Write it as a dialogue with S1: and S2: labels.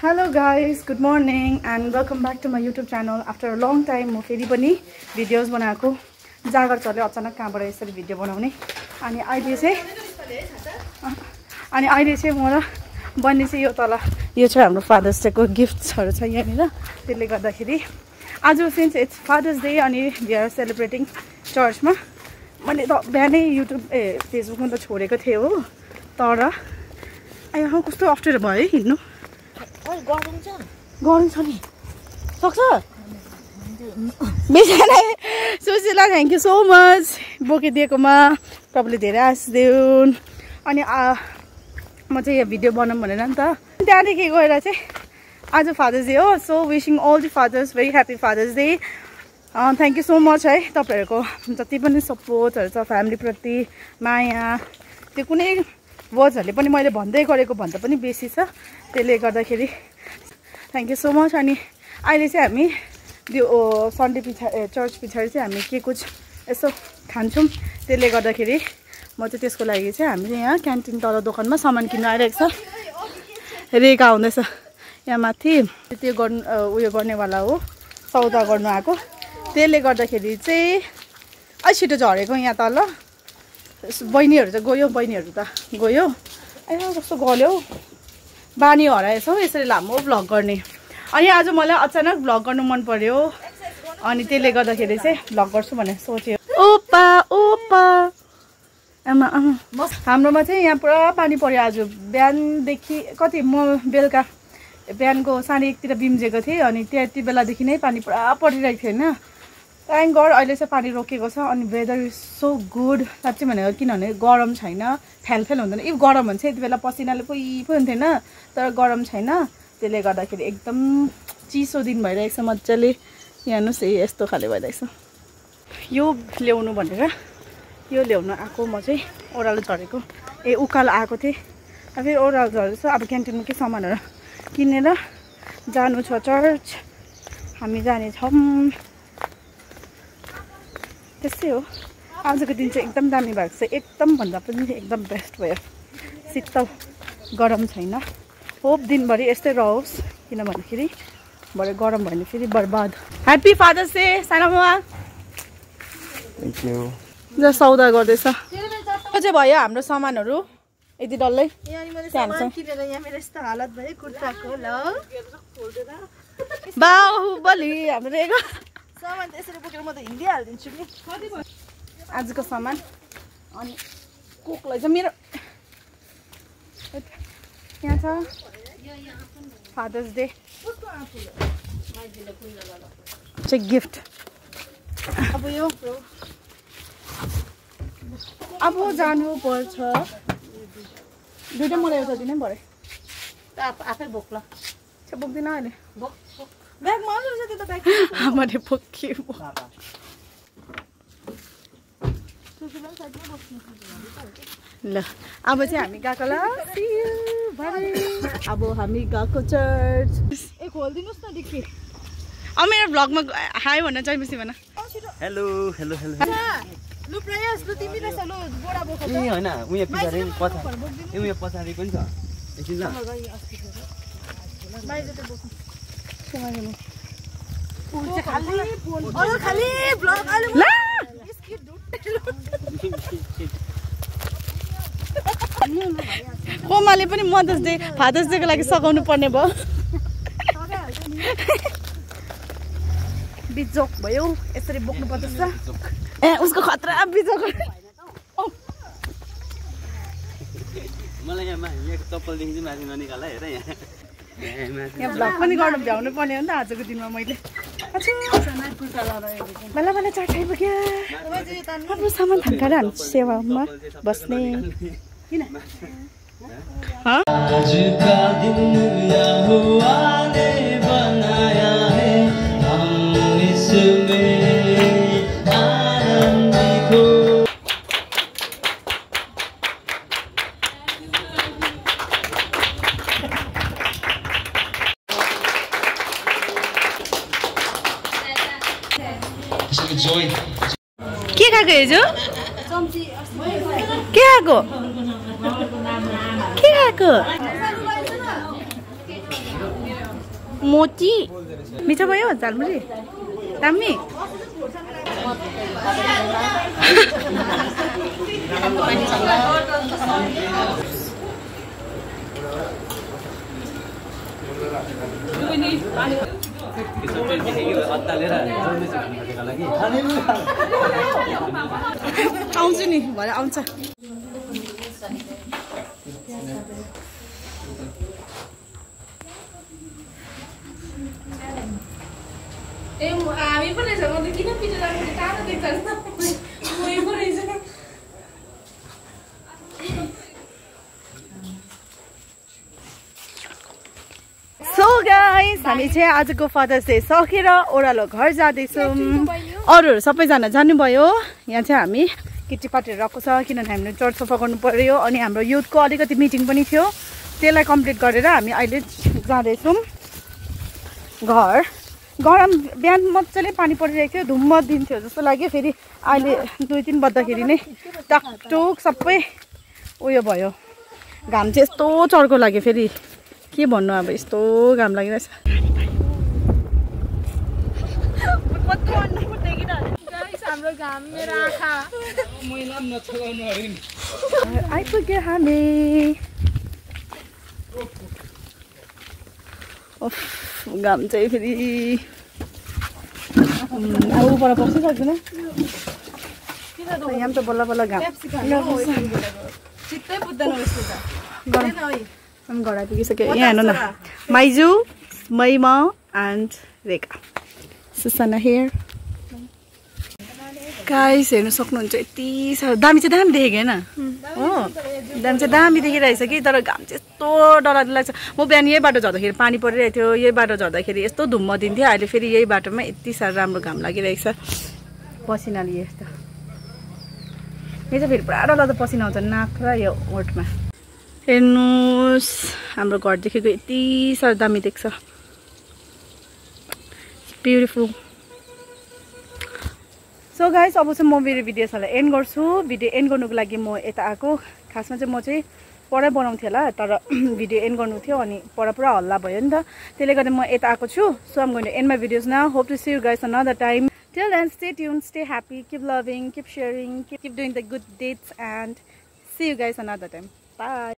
S1: Hello guys, good morning and welcome back to my YouTube channel. After a long time म फेरि पनि videos बनाएको जागर चल्यो अचानक कहाँबाट यसरी भिडियो बनाउने अनि अहिले चाहिँ म र बन्ने चाहिँ यो तल यो चाहिँ हाम्रो फादर्स डेको गिफ्ट्सहरु छ यहाँनिर त्यसले गर्दाखेरि आज सिन्स इट्स फादर्स डे अनि वी आर सेलिब्रेटिङ चर्चमा मैले त बिहानै युट्युब फेसबुकमा त छोडेको थिएँ हो तर यहाँ कस्तो अप्ठ्यारो भयो है हिँड्नु गरम छ नि सक्छ बेचारा Sushila thank you so much बोकिदिएकोमा तपाईँले धेरै आशिष दिउन् अनि म चाहिँ यहाँ भिडियो बनाऊँ भनेर नि त त्यहाँदेखि गएर चाहिँ आज फादर्स डे हो so wishing all the fathers very happy father's day thank you so much है तपाईँहरूको जति पनि सपोर्टहरू छ फ्यामिलीप्रति माया त्यो कुनै वर्ड्सहरूले पनि मैले भन्दै गरेको भन्दा पनि बेसी छ त्यसले गर्दाखेरि थ्याङ्क यू सो मच अनि अहिले चाहिँ हामी त्यो सन्डे चर्च पछाडि चाहिँ हामी के कुछ यसो खान्छौँ त्यसले गर्दाखेरि म चाहिँ त्यसको लागि चाहिँ हामीले यहाँ क्यान्टिन तल दोकानमा सामान किन्न आइरहेको छ रेखा आउँदैछ यहाँ माथि त्यो गर्नु उयो गर्नेवाला हो सौदा गर्नु आएको त्यसले गर्दाखेरि चाहिँ अलि छिटो झरेको यहाँ तल बहिनीहरू चाहिँ गयो बहिनीहरू त गयो ए कस्तो गल्यो बानी हराएछ हौ यसरी लामो भ्लग गर्ने अनि आज मलाई अचानक भ्लग गर्नु मन पर्यो अनि त्यसले गर्दाखेरि चाहिँ भ्लग गर्छु भनेर सोचेँ ओपा ओपा आमा आमा हाम्रोमा चाहिँ यहाँ पुरा पानी पर्यो आज बिहानदेखि कति म बेलुका बिहानको 1:30तिर बिम्जेको थिएँ अनि त्यति बेलादेखि नै पानी पुरा परिरहेको थियो होइन थ्याङ्क गड अहिले चाहिँ पानी रोकेको छ अनि वेदर इज सो गुड साँच्चै भनेको किनभने गरम छैन फ्यालफ्याल हुँदैन इफ गरम हुन्छ यति बेला पसिनाले पुइ हुन्थेन तर गरम छैन त्यसले गर्दाखेरि एकदम चिसो दिन भइरहेको छ मजाले हेर्नुहोस् यस्तो खाले भइरहेको छ यो ल्याउनु भनेर यो ल्याउनु आएको म चाहिँ ओह्रालो झरेको उकालो आएको थिएँ फेरि ओह्रालो झरेछ अब क्यान्टिनमा के सामानहरू किनेर जानु छ चर्च हामी जानेछौँ त्यस्तै हो आजको दिन चाहिँ एकदम दामी भएको छ एकदम भन्दा पनि एकदम बेस्ट भयो शीतल गरम छैन होप दिनभरि यस्तै रहोस् किन भन्दाखेरि भरे गरम भयो भने फेरि बर्बाद ह्याप्पी फादर्स डे सानामा
S2: थ्याङ्क यू
S1: जो सौदा गर्दैछ त्यो चाहिँ भयो हाम्रो सामानहरू यति डल्लै बाहुबली हाम्रो सामान यसरी बोकेर म त हिँडिहालिदिन्छु नि आजको सामान अनि कोकलाई चाहिँ मेरो यहाँ छ फादर्स डे चाहिँ गिफ्ट अब यो अब जानु पर्छ दुइटा मलाई एउटा दिनै पऱ्यो आफै बोक्ला चाहिँ बोक्दिनँ अहिले मैले बोक्यो ल अब चाहिँ हामी गएको ल अब हामी गएको चर्च ए खोलिदिनुहोस् न डिक्की अब मेरो भ्लगमा हाई भन्न चाहिँ बेसी भन
S2: हेलो हेलो हेलो
S1: लु प्रयास लु तिमी रहेछ लु बोडा बोक
S2: ए हैन उयो पछाडी पछाडी उयो पछाडी पनि छ एकछिन ल
S1: बाहिर त बोक्नु खाली भ्लग कोमाले पनि मदर्स डे फादर्स डेको लागि सघाउनु पर्ने भयो बिजोक भयो यसरी बोक्नु पर्छ ए उसको खतरा बिजोक
S2: मलाई यहाँ चप्पलदेखि चाहिँ माथि ननिकाल हेर
S1: यहाँ भ्लग पनि गर्नु भ्याउनु पर्ने हो नि त आजको दिनमा मैले बल्ल बल्ल चटाइ पुग्यो आफ्नो सामान थन्काएर हामी सेवामा बस्ने किन के खाएको हिजो के खाएको के खाएको मोची मिठो भयो झालमुरी दामी आउँछु नि भरे आउँछ
S3: हामी पनि रहेछ म त किन पिछे जानु टाढो देख्छ म पो रहेछ
S1: सो गाइस हामी चाहिँ आजको फादर्स डे सकेर ओह्रालो घर जाँदैछौँ अरूहरू सबैजना जानुभयो यहाँ चाहिँ हामी किट्टीपाटीहरू आएको छ किनभने हामीले चर्च सफा गर्नु पर्यो अनि हाम्रो युथको अलिकति मिटिङ पनि थियो त्यसलाई कम्प्लिट गरेर हामी अहिले जाँदैछौँ घर गरम बिहान मजाले पानी परिरहेको थियो धुम्म दिन थियो जस्तो लाग्यो फेरि अहिले 2-3 बज्दाखेरि नै टकटुक सबै उयो भयो घाम चाहिँ यस्तो चर्को लाग्यो फेरि के भन्नु अब यस्तो घाम लागिरहेछ
S3: हाम्रो घाम मेरो आँखा
S1: आइपुग्यो हामी घाम चाहिँ फेरि अब उपर बस्नु सक्दैन यहाँ त बल्ल बल्ल घाम घर आइपुगिसक्यो यहाँ हेर्नु न माइजू मैमा एन्ड रेखा सुसना हेयर गाइस हेर्नु सक्नुहुन्छ यति साह्रो दामी चाहिँ दामी देखेको होइन हो दामी चाहिँ दामी देखिरहेछ कि तर घाम चाहिँ यस्तो डरलाग्दो लाग्छ म बिहान यही बाटो झर्दाखेरि पानी परिरहेको थियो यही बाटो झर्दाखेरि यस्तो धुम्म दिन्थ्यो अहिले फेरि यही बाटोमा यति साह्रो राम्रो घाम लागिरहेको छ पसिनाले यस्तो यो चाहिँ फेरि पुरा डरलाग्दो पसिना आउँछ नाक र यो ओठमा हेर्नुहोस् हाम्रो घरदेखिको यति साह्रो दामी देख्छ ब्युटिफुल सो गाइस अब चाहिँ म मेरो भिडियोसहरूलाई एन्ड गर्छु भिडियो एन्ड गर्नुको लागि म यता आएको खासमा चाहिँ म चाहिँ पढाइ बनाउँथेँ होला तर भिडियो एन्ड गर्नु थियो अनि पढा पुरा हल्ला भयो नि त त्यसले गर्दा म यता आएको छु so I'm going to end my videos now hope to see you guys another time till then stay tuned stay happy keep loving keep sharing keep doing the good deeds and see you guys another time by